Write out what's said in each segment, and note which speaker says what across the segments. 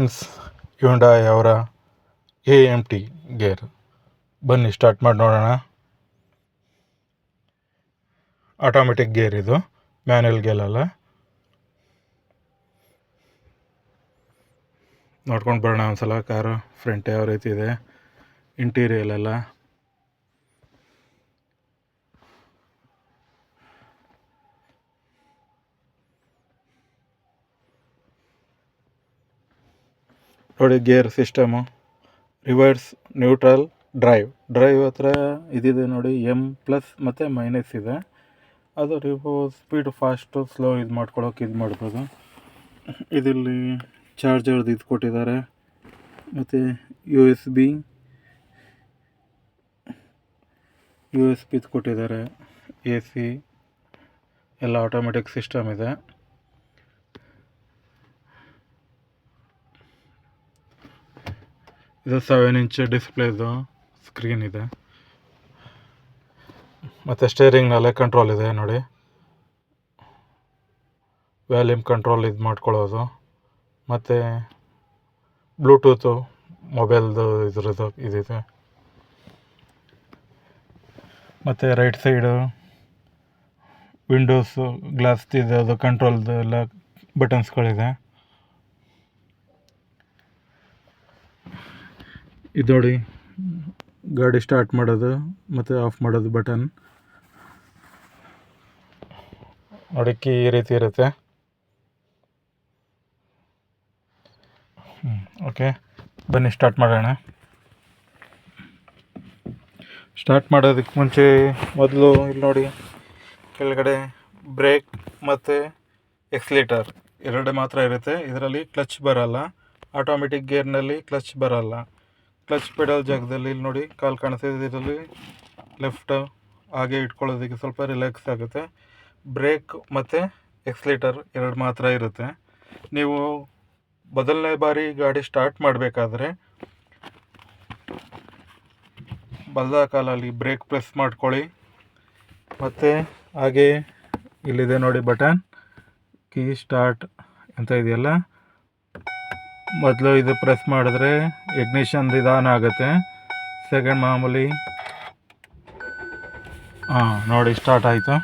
Speaker 1: Friends, Hyundai ಅವರ AMT gear. ಬನ್ನಿ start ಮಾಡಿ ನೋಡೋಣ. ಆಟೋಮೆಟಿಕ್ ಗೇರ್ ಇದು, ಮ್ಯಾನ್ಯಲ್ ಗೇರ್ ಅಲ್ಲ. ನೋಡ್ಕೊಂಡು ಬರೋಣ ಒಂದ್ಸಲ ಕಾರು ಫ್ರಂಟ್ ಯಾವ ರೀತಿ ಇದೆ, ಇಂಟೀರಿಯರ್ ಎಲ್ಲ. ನೋಡಿ gear system, reverse, neutral, drive ಹತ್ರ ಇದಿದೆ ನೋಡಿ, M+ ಮತ್ತು ಮೈನಸ್ ಇದೆ. ಅದು ಸ್ಪೀಡ್ ಫಾಸ್ಟು ಸ್ಲೋ ಇದು ಮಾಡ್ಕೊಳಕ್ಕೆ ಇದು ಮಾಡ್ಬೋದು. ಇದಿಲ್ಲಿ ಚಾರ್ಜರ್ದು ಇದು ಕೊಟ್ಟಿದ್ದಾರೆ, ಮತ್ತು USB ಇದು ಕೊಟ್ಟಿದ್ದಾರೆ. AC ಎಲ್ಲ ಆಟೋಮೆಟಿಕ್ ಸಿಸ್ಟಮ್ ಇದೆ. ಇದು 7 ಇಂಚ್ ಡಿಸ್ಪ್ಲೇದು ಸ್ಕ್ರೀನ್ ಇದೆ. ಮತ್ತು ಸ್ಟೇರಿಂಗ್ನಲ್ಲೇ ಕಂಟ್ರೋಲ್ ಇದೆ ನೋಡಿ, ವ್ಯಾಲ್ಯೂಮ್ ಕಂಟ್ರೋಲ್ ಇದು ಮಾಡ್ಕೊಳ್ಳೋದು. ಮತ್ತು ಬ್ಲೂಟೂತು ಮೊಬೈಲ್ದು ಇದ್ರದ್ದು ಇದಿದೆ. ಮತ್ತು ರೈಟ್ ಸೈಡು ವಿಂಡೋಸು ಗ್ಲಾಸ್ ಇದೆ, ಅದು ಕಂಟ್ರೋಲ್ದು ಎಲ್ಲ ಬಟನ್ಸ್ಗಳಿದೆ. ಇದು ನೋಡಿ, ಗಾಡಿ ಸ್ಟಾರ್ಟ್ ಮಾಡೋದು ಮತ್ತು ಆಫ್ ಮಾಡೋದು ಬಟನ್ ನೋಡಿ. ಕೀ ಈ ರೀತಿ ಇರುತ್ತೆ. ಓಕೆ, ಬನ್ನಿ ಸ್ಟಾರ್ಟ್ ಮಾಡೋಣ. ಸ್ಟಾರ್ಟ್ ಮಾಡೋದಕ್ಕೆ ಮುಂಚೆ ಮೊದಲು ಇಲ್ಲಿ ನೋಡಿ, ಕೆಳಗಡೆ ಬ್ರೇಕ್ ಮತ್ತು ಎಕ್ಸ್ಲೇಟರ್ ಎರಡೇ ಮಾತ್ರ ಇರುತ್ತೆ. ಇದರಲ್ಲಿ ಕ್ಲಚ್ ಬರೋಲ್ಲ. ಆಟೋಮೆಟಿಕ್ ಗೇರ್ನಲ್ಲಿ ಕ್ಲಚ್ ಬರೋಲ್ಲ. ಕ್ಲಚ್ ಪೆಡಲ್ ಜಾಗದಲ್ಲಿ ಇಲ್ಲಿ ನೋಡಿ ಕಾಲು ಕಾಣಿಸ್ತಿದೆ, ಇದರಲ್ಲಿ ಲೆಫ್ಟ್ ಹಾಗೆ ಇಟ್ಕೊಳ್ಳೋದಕ್ಕೆ ಸ್ವಲ್ಪ ರಿಲ್ಯಾಕ್ಸ್ ಆಗುತ್ತೆ. ಬ್ರೇಕ್ ಮತ್ತು ಎಕ್ಸ್ಲೇಟರ್ ಎರಡು ಮಾತ್ರ ಇರುತ್ತೆ. ನೀವು ಮೊದಲನೇ ಬಾರಿ ಗಾಡಿ ಸ್ಟಾರ್ಟ್ ಮಾಡಬೇಕಾದ್ರೆ ಬಲದ ಕಾಲಲ್ಲಿ ಬ್ರೇಕ್ ಪ್ರೆಸ್ ಮಾಡ್ಕೊಳ್ಳಿ. ಮತ್ತು ಹಾಗೆ ಇಲ್ಲಿದೆ ನೋಡಿ ಬಟನ್, ಕೀ ಸ್ಟಾರ್ಟ್ ಅಂತ ಇದೆಯಲ್ಲ, ಮೊದಲು ಇದು ಪ್ರೆಸ್ ಮಾಡಿದ್ರೆ ಇಗ್ನಿಷನ್ ನಿಧಾನ ಆಗುತ್ತೆ. ಸೆಕೆಂಡ್ ಮಾಮೂಲಿ, ನೋಡಿ ಸ್ಟಾರ್ಟ್ ಆಯಿತು.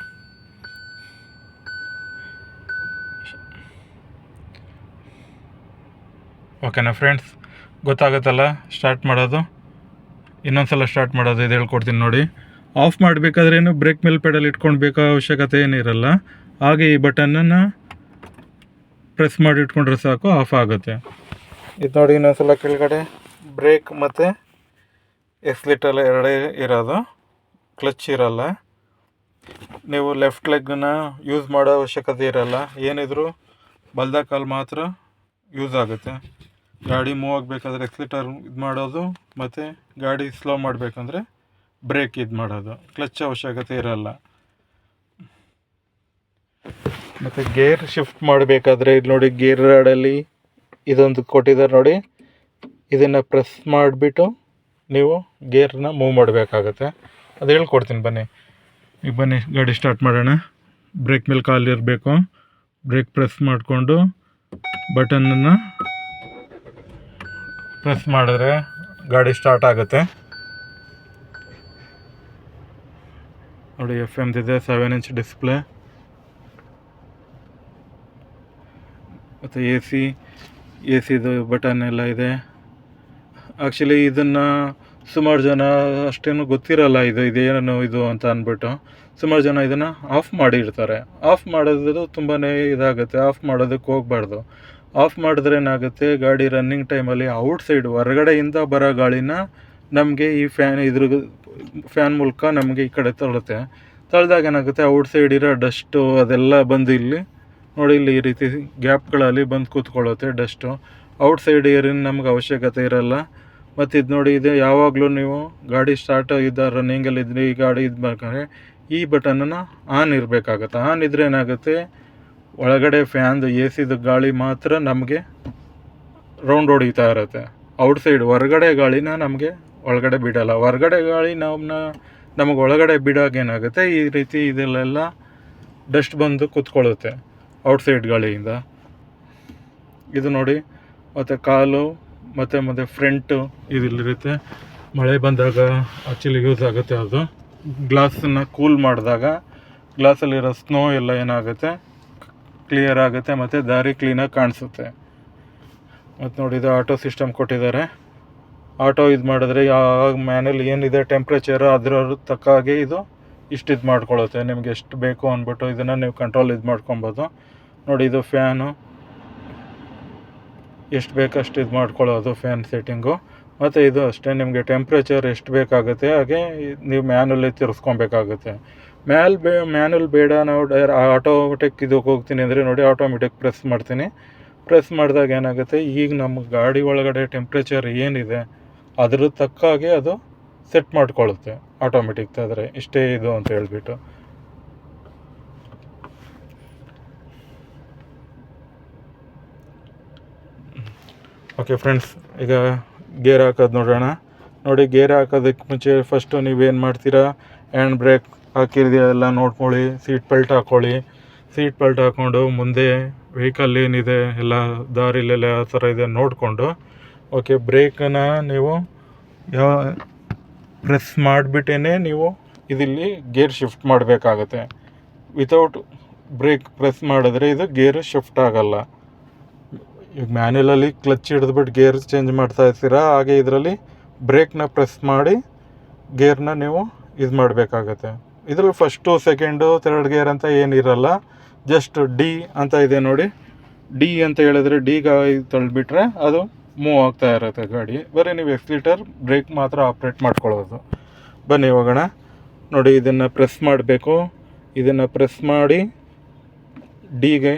Speaker 1: ಓಕೆನಾ ಫ್ರೆಂಡ್ಸ್, ಗೊತ್ತಾಗುತ್ತಲ್ಲ ಸ್ಟಾರ್ಟ್ ಮಾಡೋದು. ಇನ್ನೊಂದ್ಸಲ ಸ್ಟಾರ್ಟ್ ಮಾಡೋದು ಇದು ಹೇಳ್ಕೊಡ್ತೀನಿ ನೋಡಿ. ಆಫ್ ಮಾಡಬೇಕಾದ್ರೇನು ಬ್ರೇಕ್ ಮೇಲೆ ಪೆಡಲ್ ಇಟ್ಕೊಂಡು ಬೇಕಾ ಅವಶ್ಯಕತೆ ಏನಿರಲ್ಲ. ಹಾಗೆ ಈ ಬಟನನ್ನು ಪ್ರೆಸ್ ಮಾಡಿ ಇಟ್ಕೊಂಡ್ರೆ ಸಾಕು, ಆಫ್ ಆಗುತ್ತೆ. ಇದು ನೋಡಿ, ಇನ್ನೊಂದ್ಸಲ ಕೆಳಗಡೆ ಬ್ರೇಕ್ ಮತ್ತು ಎಕ್ಸ್ಲೇಟರ್ ಎರಡೇ ಇರೋದು, ಕ್ಲಚ್ ಇರಲ್ಲ. ನೀವು ಲೆಫ್ಟ್ ಲೆಗ್ನ ಯೂಸ್ ಮಾಡೋ ಅವಶ್ಯಕತೆ ಇರಲ್ಲ. ಏನಿದ್ರು ಬಲ್ದ ಕಾಲು ಮಾತ್ರ ಯೂಸ್ ಆಗುತ್ತೆ. ಗಾಡಿ ಮೂವ್ ಆಗಬೇಕಾದ್ರೆ ಎಕ್ಸ್ಲೇಟರ್ ಇದು ಮಾಡೋದು, ಮತ್ತು ಗಾಡಿ ಸ್ಲೋ ಮಾಡಬೇಕಂದ್ರೆ ಬ್ರೇಕ್ ಇದು ಮಾಡೋದು. ಕ್ಲಚ್ ಅವಶ್ಯಕತೆ ಇರಲ್ಲ. ಮತ್ತು ಗೇರ್ ಶಿಫ್ಟ್ ಮಾಡಬೇಕಾದ್ರೆ ಇಲ್ಲಿ ನೋಡಿ, ಗೇರ್ ರಾಡಲ್ಲಿ ಇದೊಂದು ಕೊಟ್ಟಿದ್ದಾರೆ ನೋಡಿ, ಇದನ್ನು ಪ್ರೆಸ್ ಮಾಡಿಬಿಟ್ಟು ನೀವು ಗೇರ್ನ ಮೂವ್ ಮಾಡಬೇಕಾಗತ್ತೆ. ಅದು ಹೇಳ್ಕೊಡ್ತೀನಿ ಬನ್ನಿ. ಈಗ ಬನ್ನಿ ಗಾಡಿ ಸ್ಟಾರ್ಟ್ ಮಾಡೋಣ. ಬ್ರೇಕ್ ಮೇಲೆ ಕಾಲು ಇರಬೇಕು. ಬ್ರೇಕ್ ಪ್ರೆಸ್ ಮಾಡಿಕೊಂಡು ಬಟನನ್ನು ಪ್ರೆಸ್ ಮಾಡಿದ್ರೆ ಗಾಡಿ ಸ್ಟಾರ್ಟ್ ಆಗುತ್ತೆ ನೋಡಿ. FM ಇದೆ, 7 ಇಂಚ್ ಡಿಸ್ಪ್ಲೇ. ಮತ್ತು AC ಬಟನ್ ಎಲ್ಲ ಇದೆ. ಆ್ಯಕ್ಚುಲಿ ಇದನ್ನು ಸುಮಾರು ಜನ ಅಷ್ಟೇನು ಗೊತ್ತಿರಲ್ಲ, ಇದೇನು ಇದು ಅಂತ ಅಂದ್ಬಿಟ್ಟು ಸುಮಾರು ಜನ ಇದನ್ನು ಆಫ್ ಮಾಡಿರ್ತಾರೆ. ಆಫ್ ಮಾಡೋದು ತುಂಬಾ ಇದಾಗುತ್ತೆ. ಆಫ್ ಮಾಡೋದಕ್ಕೆ ಹೋಗಬಾರ್ದು. ಆಫ್ ಮಾಡಿದ್ರೆ ಏನಾಗುತ್ತೆ, ಗಾಡಿ ರನ್ನಿಂಗ್ ಟೈಮಲ್ಲಿ ಔಟ್ಸೈಡ್ ಹೊರಗಡೆಯಿಂದ ಬರೋ ಗಾಳಿನ ನಮಗೆ ಈ ಫ್ಯಾನ್ ಮೂಲಕ ನಮಗೆ ಈ ಕಡೆ ತಳ್ಳಿದಾಗ ಏನಾಗುತ್ತೆ, ಔಟ್ಸೈಡ್ ಇರೋ ಡಸ್ಟು ಅದೆಲ್ಲ ಬಂದು ಇಲ್ಲಿ ನೋಡಿ, ಇಲ್ಲಿ ಈ ರೀತಿ ಗ್ಯಾಪ್ಗಳಲ್ಲಿ ಬಂದು ಕೂತ್ಕೊಳ್ಳುತ್ತೆ ಡಸ್ಟು. ಔಟ್ಸೈಡ್ ಏರಿನ ನಮ್ಗೆ ಅವಶ್ಯಕತೆ ಇರಲ್ಲ. ಮತ್ತು ಇದು ನೋಡಿ, ಇದೆ ಯಾವಾಗಲೂ ನೀವು ಗಾಡಿ ಸ್ಟಾರ್ಟ್ ರನ್ನಿಂಗಲ್ಲಿ ಇದ್ರೆ ಈ ಗಾಡಿ ಇದು ಬೇಕಾದ್ರೆ ಈ ಬಟನನ್ನು ಆನ್ ಇರಬೇಕಾಗತ್ತೆ. ಆನ್ ಇದ್ರೆ ಏನಾಗುತ್ತೆ, ಒಳಗಡೆ ಫ್ಯಾನ್ದು AC ಗಾಳಿ ಮಾತ್ರ ನಮಗೆ ರೌಂಡ್ ಹೊಡಿತಾ ಇರುತ್ತೆ. ಔಟ್ಸೈಡ್ ಹೊರಗಡೆ ಗಾಳಿನ ನಮಗೆ ಒಳಗಡೆ ಬಿಡೋಲ್ಲ. ಹೊರಗಡೆ ಗಾಳಿ ನಮಗೆ ಒಳಗಡೆ ಬಿಡೋಕೆ ಏನಾಗುತ್ತೆ, ಈ ರೀತಿ ಇದೆಲ್ಲ ಡಸ್ಟ್ ಬಂದು ಕೂತ್ಕೊಳ್ಳುತ್ತೆ ಔಟ್ಸೈಡ್ ಗಾಳಿಯಿಂದ. ಇದು ನೋಡಿ, ಮತ್ತು ಕಾಲು ಮತ್ತು ಮತ್ತು ಫ್ರಂಟು ಇದಿಲ್ಲಿರುತ್ತೆ. ಮಳೆ ಬಂದಾಗ ಆ್ಯಕ್ಚುಲಿ ಯೂಸ್ ಆಗುತ್ತೆ. ಅದು ಗ್ಲಾಸನ್ನು ಕೂಲ್ ಮಾಡಿದಾಗ ಗ್ಲಾಸಲ್ಲಿರೋ ಸ್ನೋ ಎಲ್ಲ ಏನಾಗುತ್ತೆ ಕ್ಲಿಯರ್ ಆಗುತ್ತೆ ಮತ್ತು ದಾರಿ ಕ್ಲೀನಾಗಿ ಕಾಣಿಸುತ್ತೆ. ಮತ್ತು ನೋಡಿ ಇದು ಆಟೋ ಸಿಸ್ಟಮ್ ಕೊಟ್ಟಿದ್ದಾರೆ. ಆಟೋ ಇದು ಮಾಡಿದ್ರೆ ಯಾವ ಮ್ಯಾನಲ್ಲಿ ಏನಿದೆ ಟೆಂಪ್ರೇಚರು ಅದರ ತಕ್ಕ ಹಾಗೆ ಇದು ಇದು ಮಾಡ್ಕೊಳ್ಳುತ್ತೆ. ನಿಮ್ಗೆ ಎಷ್ಟು ಬೇಕು ಅಂದ್ಬಿಟ್ಟು ಇದನ್ನು ನೀವು ಕಂಟ್ರೋಲ್ ಇದು ಮಾಡ್ಕೊಬೋದು. ನೋಡಿ ಇದು ಫ್ಯಾನು ಎಷ್ಟು ಬೇಕಷ್ಟು ಇದು ಮಾಡ್ಕೊಳ್ಳೋದು ಫ್ಯಾನ್ ಸೆಟ್ಟಿಂಗು. ಮತ್ತು ಇದು ಅಷ್ಟೇ, ನಿಮಗೆ ಟೆಂಪ್ರೇಚರ್ ಎಷ್ಟು ಬೇಕಾಗುತ್ತೆ ಹಾಗೆ ನೀವು ಮ್ಯಾನುವಲ್ಲಿ ತಿರ್ಸ್ಕೊಬೇಕಾಗುತ್ತೆ. ಮ್ಯಾನುವಲ್ ಬೇಡ, ನಾವು ಆಟೋಮೆಟಿಕ್ ಇದಕ್ಕೆ ಹೋಗ್ತೀನಿ ಅಂದರೆ ನೋಡಿ ಆಟೋಮೆಟಿಕ್ ಪ್ರೆಸ್ ಮಾಡ್ತೀನಿ. ಪ್ರೆಸ್ ಮಾಡಿದಾಗ ಏನಾಗುತ್ತೆ, ಈಗ ನಮ್ಮ ಗಾಡಿ ಒಳಗಡೆ ಟೆಂಪ್ರೇಚರ್ ಏನಿದೆ ಅದ್ರ ತಕ್ಕ ಹಾಗೆ ಅದು ಸೆಟ್ ಮಾಡ್ಕೊಳ್ಳುತ್ತೆ ಆಟೋಮೆಟಿಕ್. ಆದರೆ ಇಷ್ಟೇ ಇದು ಅಂತ ಹೇಳ್ಬಿಟ್ಟು. ಓಕೆ ಫ್ರೆಂಡ್ಸ್, ಈಗ ಗೇರ್ ಹಾಕೋದು ನೋಡೋಣ. ನೋಡಿ ಗೇರ್ ಹಾಕೋದಕ್ಕೆ ಮುಂಚೆ ಫಸ್ಟು ನೀವೇನು ಮಾಡ್ತೀರಾ, ಹ್ಯಾಂಡ್ ಬ್ರೇಕ್ ಹಾಕಿದೆಯಲ್ಲ ನೋಡ್ಕೊಳ್ಳಿ, ಸೀಟ್ ಬೆಲ್ಟ್ ಹಾಕ್ಕೊಳ್ಳಿ. ಸೀಟ್ ಬೆಲ್ಟ್ ಹಾಕ್ಕೊಂಡು ಮುಂದೆ ವೆಹಿಕಲ್ ಏನಿದೆ ಎಲ್ಲ ದಾರಿಲೆಲ್ಲ ಯಾವ ಥರ ಇದೆ ನೋಡಿಕೊಂಡು ಓಕೆ ಬ್ರೇಕನ್ನು ನೀವು ಪ್ರೆಸ್ ಮಾಡಿಬಿಟ್ಟೇ ನೀವು ಇದಿಲ್ಲಿ ಗೇರ್ ಶಿಫ್ಟ್ ಮಾಡಬೇಕಾಗತ್ತೆ. ವಿತೌಟ್ ಬ್ರೇಕ್ ಪ್ರೆಸ್ ಮಾಡಿದ್ರೆ ಇದು ಗೇರ್ ಶಿಫ್ಟ್ ಆಗೋಲ್ಲ. ಈಗ ಮ್ಯಾನ್ಯಲಲ್ಲಿ ಕ್ಲಚ್ ಹಿಡಿದ್ಬಿಟ್ಟು ಗೇರ್ ಚೇಂಜ್ ಮಾಡ್ತಾ ಇರ್ತೀರಾ, ಹಾಗೆ ಇದರಲ್ಲಿ ಬ್ರೇಕ್ನ ಪ್ರೆಸ್ ಮಾಡಿ ಗೇರ್ನ ನೀವು ಇದು ಮಾಡಬೇಕಾಗತ್ತೆ. ಇದರಲ್ಲಿ ಫಸ್ಟು ಸೆಕೆಂಡು ಥರ್ಡ್ ಗೇರ್ ಅಂತ ಏನಿರಲ್ಲ, ಜಸ್ಟ್ ಡಿ ಅಂತ ಇದೆ ನೋಡಿ. ಡಿ ಅಂತ ಹೇಳಿದ್ರೆ ಡಿಗೆ ತಳ್ಳಿಬಿಟ್ರೆ ಅದು ಮೂವ್ ಆಗ್ತಾ ಇರುತ್ತೆ ಗಾಡಿ. ಬರೀ ನೀವು ಎಕ್ಸಿಲೇಟರ್ ಬ್ರೇಕ್ ಮಾತ್ರ ಆಪ್ರೇಟ್ ಮಾಡ್ಕೊಳ್ಳೋದು. ಬನ್ನಿ ಹೋಗೋಣ. ನೋಡಿ ಇದನ್ನು ಪ್ರೆಸ್ ಮಾಡಬೇಕು. ಇದನ್ನು ಪ್ರೆಸ್ ಮಾಡಿ ಡಿಗೆ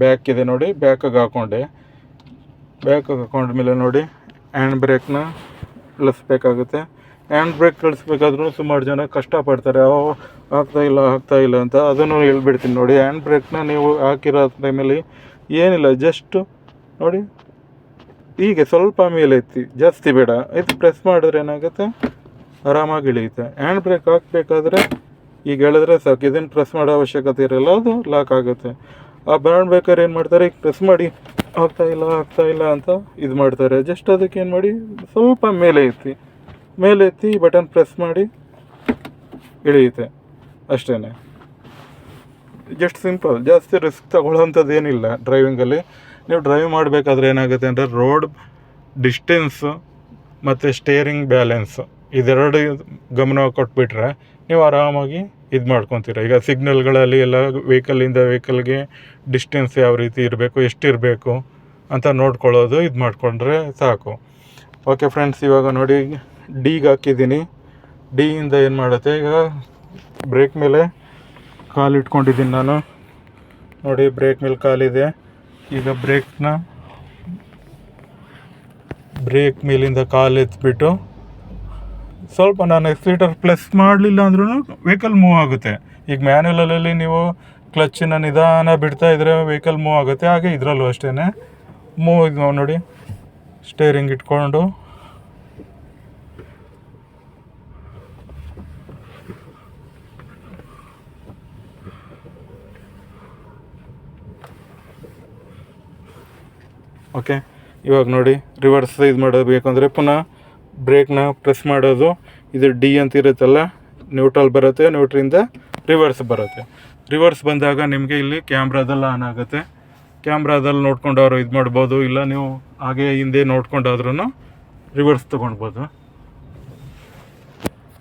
Speaker 1: ಬ್ಯಾಕ್ ಇದೆ ನೋಡಿ, ಬ್ಯಾಕಿಗೆ ಹಾಕ್ಕೊಂಡೆ. ಬ್ಯಾಕಿಗೆ ಹಾಕೊಂಡ್ಮೇಲೆ ನೋಡಿ ಹ್ಯಾಂಡ್ ಬ್ರೇಕ್ನ ಇಳಿಸ್ಬೇಕಾಗುತ್ತೆ. ಹ್ಯಾಂಡ್ ಬ್ರೇಕ್ ಇಳಿಸ್ಬೇಕಾದ್ರೂ ಸುಮಾರು ಜನ ಕಷ್ಟಪಡ್ತಾರೆ, ಆಗ್ತಾ ಇಲ್ಲ ಅಂತ. ಅದನ್ನು ಹೇಳ್ಬಿಡ್ತೀನಿ ನೋಡಿ. ಹ್ಯಾಂಡ್ ಬ್ರೇಕ್ನ ನೀವು ಹಾಕಿರೋ ಟೈಮಲ್ಲಿ ಏನಿಲ್ಲ, ಜಸ್ಟ್ ನೋಡಿ ಹೀಗೆ ಸ್ವಲ್ಪ ಮೇಲೆ ಎತ್ತಿ, ಜಾಸ್ತಿ ಬೇಡ. ಇದು ಪ್ರೆಸ್ ಮಾಡಿದ್ರೆ ಏನಾಗುತ್ತೆ, ಆರಾಮಾಗಿ ಇಳಿಯುತ್ತೆ. ಹ್ಯಾಂಡ್ ಬ್ರೇಕ್ ಹಾಕಬೇಕಾದ್ರೆ ಈಗ ಹೇಳಿದ್ರೆ ಸಾಕು, ಇದನ್ನು ಪ್ರೆಸ್ ಮಾಡೋ ಅವಶ್ಯಕತೆ ಇರಲ್ಲ, ಅದು ಲಾಕ್ ಆಗುತ್ತೆ. ಆ ಬ್ರ್ಯಾಂಡ್ ಬೇಕಾದ್ರೆ ಏನು ಮಾಡ್ತಾರೆ, ಈಗ ಪ್ರೆಸ್ ಮಾಡಿ ಆಗ್ತಾ ಇಲ್ಲ ಅಂತ ಇದು ಮಾಡ್ತಾರೆ. ಜಸ್ಟ್ ಅದಕ್ಕೆ ಏನು ಮಾಡಿ, ಸ್ವಲ್ಪ ಮೇಲೆ ಎತ್ತಿ ಬಟನ್ ಪ್ರೆಸ್ ಮಾಡಿ ಇಳಿಯುತ್ತೆ ಅಷ್ಟೇ. ಜಸ್ಟ್ ಸಿಂಪಲ್, ಜಾಸ್ತಿ ರಿಸ್ಕ್ ತಗೊಳ್ಳೋವಂಥದ್ದು ಏನಿಲ್ಲ ಡ್ರೈವಿಂಗಲ್ಲಿ. ನೀವು ಡ್ರೈವ್ ಮಾಡಬೇಕಾದ್ರೆ ಏನಾಗುತ್ತೆ ಅಂದರೆ ರೋಡ್ ಡಿಸ್ಟೆನ್ಸು ಮತ್ತು ಸ್ಟೇರಿಂಗ್ ಬ್ಯಾಲೆನ್ಸು ಇದೆರಡು ಗಮನ ಕೊಟ್ಬಿಟ್ರೆ ನೀವು ಆರಾಮಾಗಿ ಇದು ಮಾಡ್ಕೊತೀರ. ಈಗ ಸಿಗ್ನಲ್ಗಳಲ್ಲಿ ಎಲ್ಲ ವೆಹಿಕಲಿಂದ ವೆಹಿಕಲ್ಗೆ ಡಿಸ್ಟೆನ್ಸ್ ಯಾವ ರೀತಿ ಇರಬೇಕು, ಎಷ್ಟಿರಬೇಕು ಅಂತ ನೋಡ್ಕೊಳ್ಳೋದು, ಇದು ಮಾಡಿಕೊಂಡ್ರೆ ಸಾಕು. ಓಕೆ ಫ್ರೆಂಡ್ಸ್, ಇವಾಗ ನೋಡಿ ಡಿಗೆ ಹಾಕಿದ್ದೀನಿ. ಡಿಯಿಂದ ಏನು ಮಾಡುತ್ತೆ, ಈಗ ಬ್ರೇಕ್ ಮೇಲೆ ಕಾಲು ಇಟ್ಕೊಂಡಿದ್ದೀನಿ ನಾನು. ನೋಡಿ ಬ್ರೇಕ್ ಮೇಲೆ ಕಾಲಿದೆ. ಈಗ ಬ್ರೇಕ್ ಮೇಲಿಂದ ಕಾಲು ಎತ್ಬಿಟ್ಟು ಸ್ವಲ್ಪ ನಾನು ಎಕ್ಸಿಲೇಟರ್ ಪ್ಲಸ್ ಮಾಡಲಿಲ್ಲ ಅಂದ್ರೂ ವೆಹಿಕಲ್ ಮೂವ್ ಆಗುತ್ತೆ. ಈಗ ಮ್ಯಾನ್ಯುವಲಲ್ಲಿ ನೀವು ಕ್ಲಚ್ನ ನಿಧಾನ ಬಿಡ್ತಾ ಇದ್ದರೆ ವೆಹಿಕಲ್ ಮೂವ್ ಆಗುತ್ತೆ. ಹಾಗೆ ಇದರಲ್ಲೂ ಅಷ್ಟೇ ಮೂವ್. ಇದು ನೋಡಿ ಸ್ಟೇರಿಂಗ್ ಇಟ್ಕೊಂಡು ಓಕೆ. ಇವಾಗ ನೋಡಿ ರಿವರ್ಸ್ ಇದು ಮಾಡಬೇಕು ಅಂದರೆ ಪುನಃ ಬ್ರೇಕ್ನ ಪ್ರೆಸ್ ಮಾಡೋದು. ಇದು ಡಿ ಅಂತ ಇರುತ್ತಲ್ಲ, ನ್ಯೂಟ್ರಲ್ ಬರುತ್ತೆ, ನ್ಯೂಟ್ರಿಂದ ರಿವರ್ಸ್ ಬರುತ್ತೆ. ರಿವರ್ಸ್ ಬಂದಾಗ ನಿಮಗೆ ಇಲ್ಲಿ ಕ್ಯಾಮ್ರಾದಲ್ಲಿ ಆನ್ ಆಗುತ್ತೆ. ಕ್ಯಾಮ್ರಾದಲ್ಲಿ ನೋಡ್ಕೊಂಡವರು ಇದು ಮಾಡ್ಬೋದು, ಇಲ್ಲ ನೀವು ಹಾಗೆ ಹಿಂದೆ ನೋಡ್ಕೊಂಡಾದ್ರೂ ರಿವರ್ಸ್ ತೊಗೊಳ್ಬೋದು.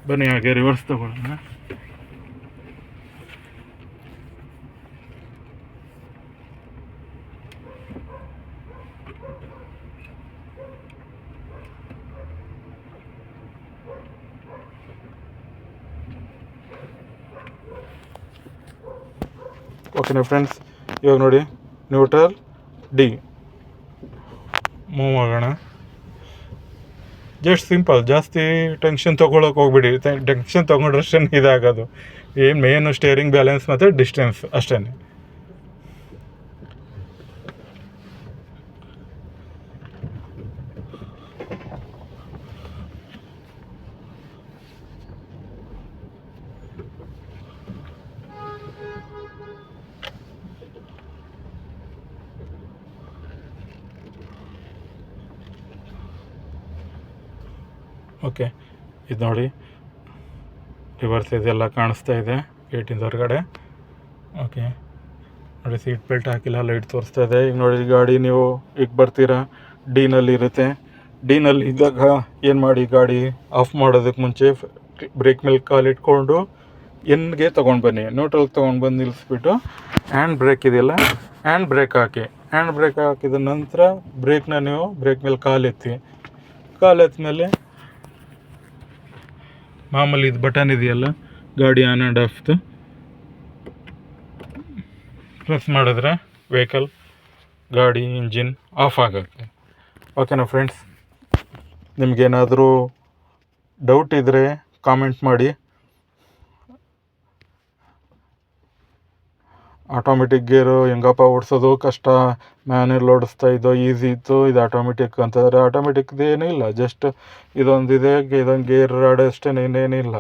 Speaker 1: ಬನ್ನಿ ಹಾಗೆ ರಿವರ್ಸ್ ತೊಗೊಳ್ಳೋಣ. ಓಕೆನಾ ಫ್ರೆಂಡ್ಸ್, ಇವಾಗ ನೋಡಿ ನ್ಯೂಟ್ರಲ್ ಡಿ ಮೂವ್ ಆಗೋಣ. ಜಸ್ಟ್ ಸಿಂಪಲ್, ಜಾಸ್ತಿ ಟೆನ್ಷನ್ ತೊಗೊಳಕ್ಕೆ ಹೋಗ್ಬಿಡಿ. ಟೆನ್ಷನ್ ತೊಗೊಂಡ್ರಷ್ಟೇ ಇದಾಗೋದು. ಏನು ಮೇನು ಸ್ಟೇರಿಂಗ್ ಬ್ಯಾಲೆನ್ಸ್ ಮತ್ತು ಡಿಸ್ಟೆನ್ಸ್ ಅಷ್ಟೇ. ಓಕೆ, ಇದು ನೋಡಿ ರಿವರ್ಸ್ ಇದೆಲ್ಲ ಕಾಣಿಸ್ತಾ ಇದೆ ಗೇಟಿಂದ ಹೊರಗಡೆ. ಓಕೆ ನೋಡಿ, ಸೀಟ್ ಬೆಲ್ಟ್ ಹಾಕಿಲ್ಲ, ಲೈಟ್ ತೋರಿಸ್ತಾ ಇದೆ. ಈಗ ನೋಡಿ ಗಾಡಿ ನೀವು ಈಗ ಬರ್ತೀರಾ, ಡಿನಲ್ಲಿ ಇರುತ್ತೆ. ಡಿನಲ್ಲಿ ಇದ್ದಾಗ ಏನು ಮಾಡಿ, ಗಾಡಿ ಆಫ್ ಮಾಡೋದಕ್ಕೆ ಮುಂಚೆ ಬ್ರೇಕ್ ಮೇಲೆ ಕಾಲಿಟ್ಕೊಂಡು ಎನ್ಗೆ ತೊಗೊಂಡು ಬನ್ನಿ, ನ್ಯೂಟ್ರಲ್ಗೆ ತೊಗೊಂಡು ಬಂದು ನಿಲ್ಲಿಸ್ಬಿಟ್ಟು ಹ್ಯಾಂಡ್ ಬ್ರೇಕ್ ಇದೆಯಲ್ಲ, ಹ್ಯಾಂಡ್ ಬ್ರೇಕ್ ಹಾಕಿ. ಹ್ಯಾಂಡ್ ಬ್ರೇಕ್ ಹಾಕಿದ ನಂತರ ಬ್ರೇಕ್ನ ನೀವು ಬ್ರೇಕ್ ಮೇಲೆ ಕಾಲೆತ್ತಿ ಮೇಲೆ ಮಾಮೂಲಿ ಇದು ಬಟನ್ ಇದೆಯಲ್ಲ ಗಾಡಿ ಆನ್ ಆ್ಯಂಡ್ ಆಫ್ದು, ಪ್ರೆಸ್ ಮಾಡಿದ್ರೆ ವೆಹಿಕಲ್ ಗಾಡಿ ಇಂಜಿನ್ ಆಫ್ ಆಗುತ್ತೆ. ಓಕೆನಾ ಫ್ರೆಂಡ್ಸ್, ನಿಮಗೇನಾದರೂ ಡೌಟ್ ಇದ್ದರೆ ಕಾಮೆಂಟ್ ಮಾಡಿ. ಆಟೋಮೆಟಿಕ್ ಗೇರು ಹೆಂಗಪ್ಪ ಓಡಿಸೋದು ಕಷ್ಟ, ಮ್ಯಾನ್ಯಲ್ ಓಡಿಸ್ತಾ ಇದ್ದೋ ಈಸಿ ಇತ್ತು, ಇದು ಆಟೋಮೆಟಿಕ್ ಅಂತಂದರೆ ಆಟೋಮೆಟಿಕ್ದು ಏನೂ ಇಲ್ಲ, ಜಸ್ಟ್ ಇದೊಂದಿದೆ, ಇದೊಂದು ಗೇರ್ ರಾಡ್ ಅಷ್ಟೇ, ಇನ್ನೇನಿಲ್ಲ.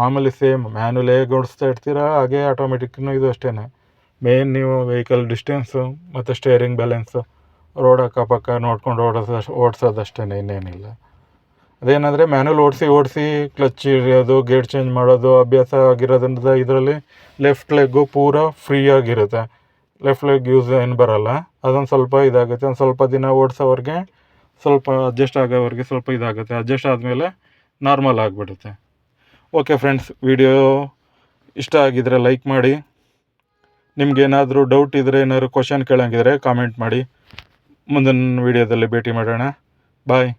Speaker 1: ಮಾಮೂಲಿ ಸೇಮ್ ಮ್ಯಾನ್ಯಲ್ ಹೇಗೆ ಓಡಿಸ್ತಾ ಇರ್ತೀರಾ ಹಾಗೆ ಆಟೋಮೆಟಿಕ್ನು ಇದು ಅಷ್ಟೇ. ಮೇನ್ ನೀವು ವೆಹಿಕಲ್ ಡಿಸ್ಟೆನ್ಸು ಮತ್ತು ಸ್ಟೇರಿಂಗ್ ಬ್ಯಾಲೆನ್ಸು ರೋಡ್ ಅಕ್ಕಪಕ್ಕ ನೋಡ್ಕೊಂಡು ಓಡಿಸೋದಷ್ಟೇ, ಇನ್ನೇನಿಲ್ಲ. ಅದೇನಂದರೆ ಮ್ಯಾನ್ಯಲ್ ಓಡಿಸಿ ಕ್ಲಚ್ ಹಿಡಿಯೋದು, ಗೇರ್ ಚೇಂಜ್ ಮಾಡೋದು ಅಭ್ಯಾಸ ಆಗಿರೋದ್ರಿಂದ ಇದರಲ್ಲಿ ಲೆಫ್ಟ್ ಲೆಗ್ಗು ಪೂರ ಫ್ರೀ ಆಗಿರುತ್ತೆ. ಲೆಫ್ಟ್ ಲೆಗ್ ಯೂಸ್ ಏನು ಬರೋಲ್ಲ, ಅದೊಂದು ಸ್ವಲ್ಪ ಇದಾಗುತ್ತೆ. ಒಂದು ಸ್ವಲ್ಪ ದಿನ ಓಡಿಸೋವ್ರಿಗೆ ಸ್ವಲ್ಪ ಅಡ್ಜಸ್ಟ್ ಆಗೋವ್ರಿಗೆ ಸ್ವಲ್ಪ ಇದಾಗುತ್ತೆ, ಅಡ್ಜಸ್ಟ್ ಆದಮೇಲೆ ನಾರ್ಮಲ್ ಆಗಿಬಿಡುತ್ತೆ. ಓಕೆ ಫ್ರೆಂಡ್ಸ್, ವಿಡಿಯೋ ಇಷ್ಟ ಆಗಿದರೆ ಲೈಕ್ ಮಾಡಿ. ನಿಮಗೇನಾದರೂ ಡೌಟ್ ಇದ್ದರೆ, ಏನಾದರೂ ಕ್ವಶನ್ ಕೇಳೋಂಗಿದ್ರೆ ಕಾಮೆಂಟ್ ಮಾಡಿ. ಮುಂದಿನ ವಿಡಿಯೋದಲ್ಲಿ ಭೇಟಿ ಮಾಡೋಣ. ಬಾಯ್.